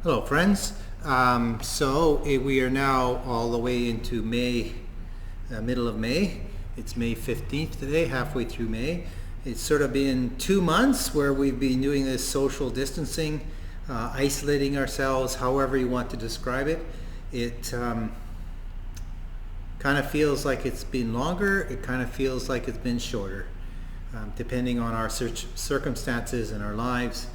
Hello, friends. We are now all the way into May, middle of May. It's May 15th today, halfway through May. It's sort of been 2 months where we've been doing this social distancing, isolating ourselves, however you want to describe it. It kind of feels like it's been longer. It kind of feels like it's been shorter, depending on our circumstances and our lives.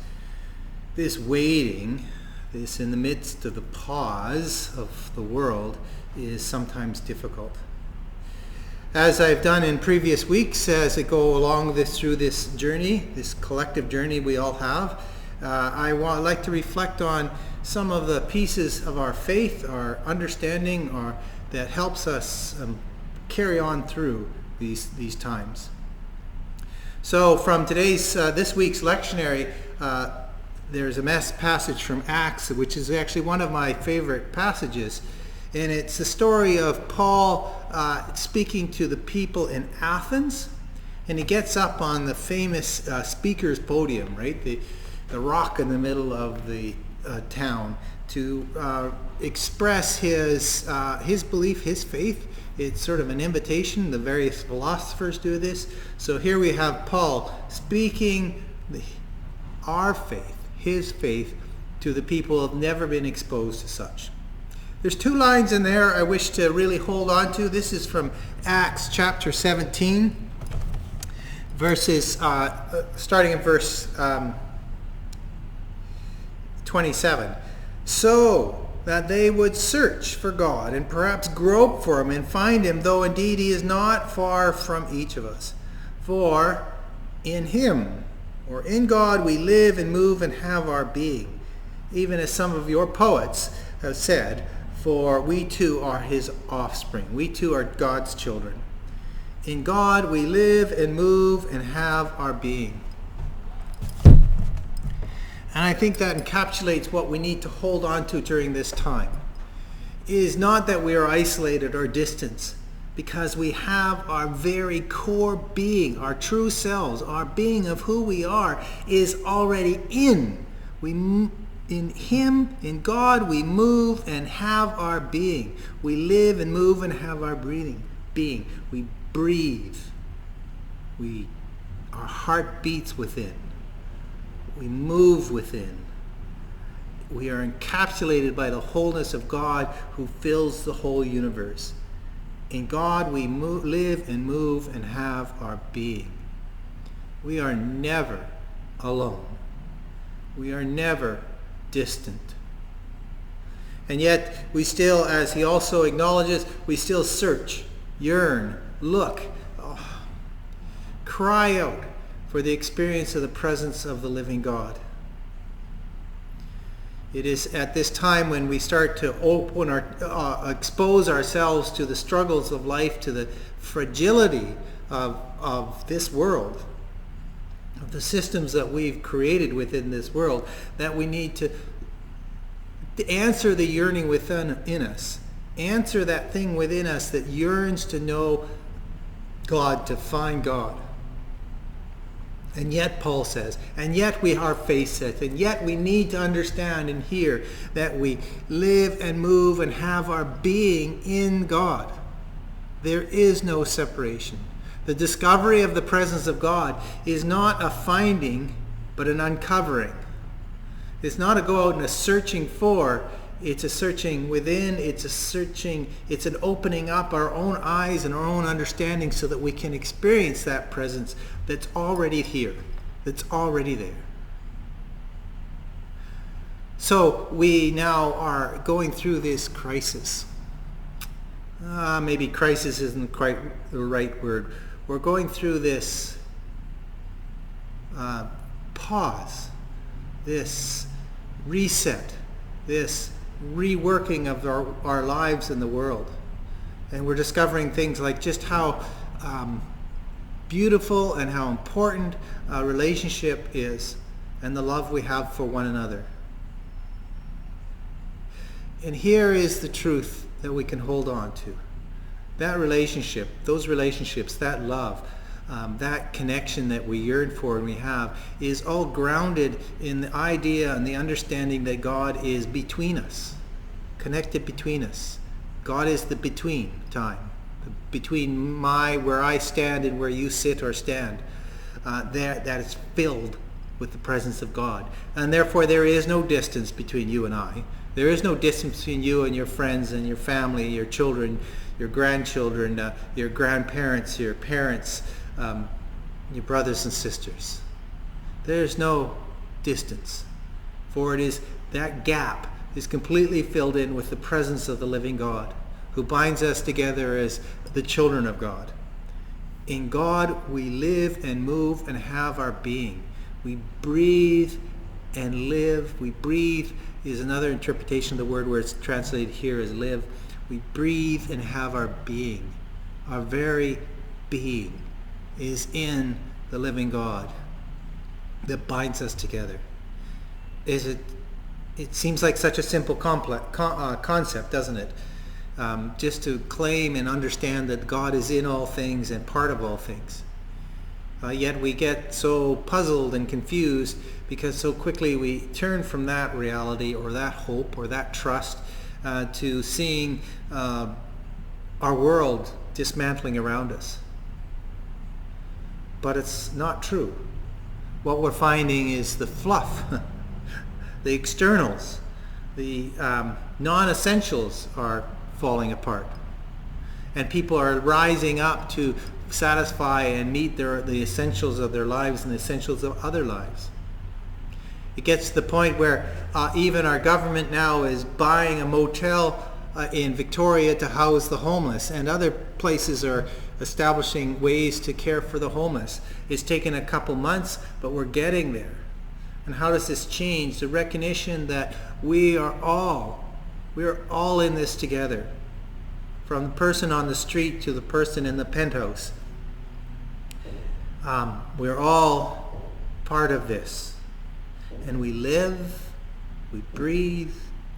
This waiting, this in the midst of the pause of the world, is sometimes difficult. As I've done in previous weeks, as I go along through this journey, this collective journey we all have, I'd like to reflect on some of the pieces of our faith, our understanding, that helps us carry on through these times. So from this week's lectionary, there's a passage from Acts, which is actually one of my favorite passages. And it's the story of Paul speaking to the people in Athens. And he gets up on the famous speaker's podium, right? The rock in the middle of the town, to express his belief, his faith. It's sort of an invitation. The various philosophers do this. So here we have Paul speaking our faith, his faith, to the people who have never been exposed to such. There's 2 lines in there I wish to really hold on to. This is from Acts chapter 17, starting in verse 27. So that they would search for God and perhaps grope for him and find him, though indeed he is not far from each of us. For in him, or in God, we live and move and have our being, even as some of your poets have said, for we too are his offspring. We too are God's children. In God we live and move and have our being. And I think that encapsulates what we need to hold on to during this time. It is not that we are isolated or distant, because we have our very core being, our true selves, our being of who we are is already in. In him, in God, we move and have our being. We live and move and have our being. We breathe. Our heart beats within. We move within. We are encapsulated by the wholeness of God who fills the whole universe. In God we live and move and have our being. We are never alone. We are never distant. And yet we still, as he also acknowledges, we still search, yearn, look, cry out for the experience of the presence of the living God. It is at this time when we start to expose ourselves to the struggles of life, to the fragility of this world, of the systems that we've created within this world, that we need to answer the yearning in us. Answer that thing within us that yearns to know God, to find God. And yet, Paul says, and yet we are faced with, and yet we need to understand and hear that we live and move and have our being in God. There is no separation. The discovery of the presence of God is not a finding, but an uncovering. It's not a go out and a searching for, it's a searching within, it's an opening up our own eyes and our own understanding so that we can experience that presence that's already here, that's already there. So we now are going through this crisis. Maybe crisis isn't quite the right word. We're going through this pause, this reset, this reworking of our lives in the world. And we're discovering things like just how beautiful and how important a relationship is, and the love we have for one another. And here is the truth that we can hold on to. That relationship, those relationships, that love, that connection that we yearn for and we have, is all grounded in the idea and the understanding that God is between us, connected between us. God is the between time, between where I stand and where you sit or stand. That is filled with the presence of God. And therefore there is no distance between you and I. There is no distance between you and your friends and your family, your children, your grandchildren, your grandparents, your parents, your brothers and sisters. There is no distance. For it is that gap is completely filled in with the presence of the living God, who binds us together as the children of God. In God we live and move and have our being. We breathe and live. We breathe is another interpretation of the word where it's translated here as live. We breathe and have our being. Our very being is in the living God that binds us together. It seems like such a simple concept, doesn't it? Just to claim and understand that God is in all things and part of all things. Yet we get so puzzled and confused because so quickly we turn from that reality or that hope or that trust to seeing our world dismantling around us. But it's not true. What we're finding is the fluff, the externals, the non-essentials are falling apart. And people are rising up to satisfy and meet the essentials of their lives and the essentials of other lives. It gets to the point where even our government now is buying a motel in Victoria to house the homeless, and other places are establishing ways to care for the homeless. It's taken a couple months, but we're getting there. And how does this change? The recognition that we are all in this together. From the person on the street to the person in the penthouse. We're all part of this. And we live, we breathe,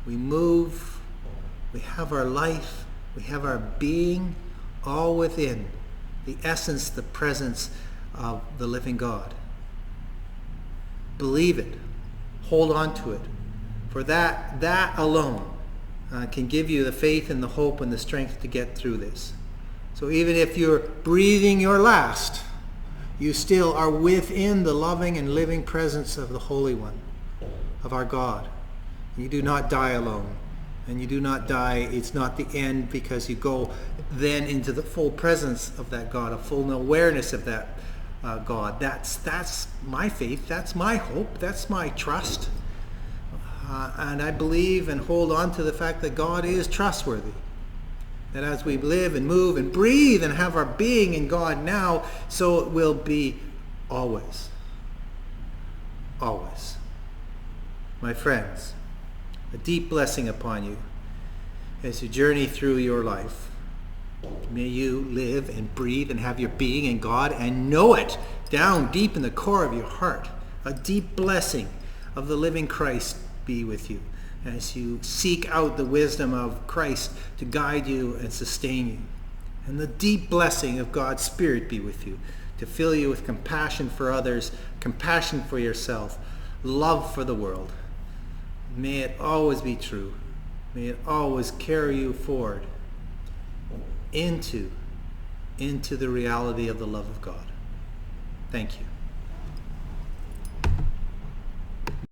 we move, we have our life, we have our being, all within the essence, the presence of the living God. Believe it. Hold on to it. For that alone can give you the faith and the hope and the strength to get through this. So even if you're breathing your last, you still are within the loving and living presence of the Holy One, of our God. You do not die alone. And you do not die, it's not the end, because you go then into the full presence of that God, a full awareness of that God. That's my faith, that's my hope, that's my trust. And I believe and hold on to the fact that God is trustworthy. That as we live and move and breathe and have our being in God now, so it will be always. Always. My friends, a deep blessing upon you as you journey through your life. May you live and breathe and have your being in God and know it down deep in the core of your heart. A deep blessing of the living Christ be with you as you seek out the wisdom of Christ to guide you and sustain you. And the deep blessing of God's Spirit be with you to fill you with compassion for others, compassion for yourself, love for the world. May it always be true. May it always carry you forward into the reality of the love of God. Thank you.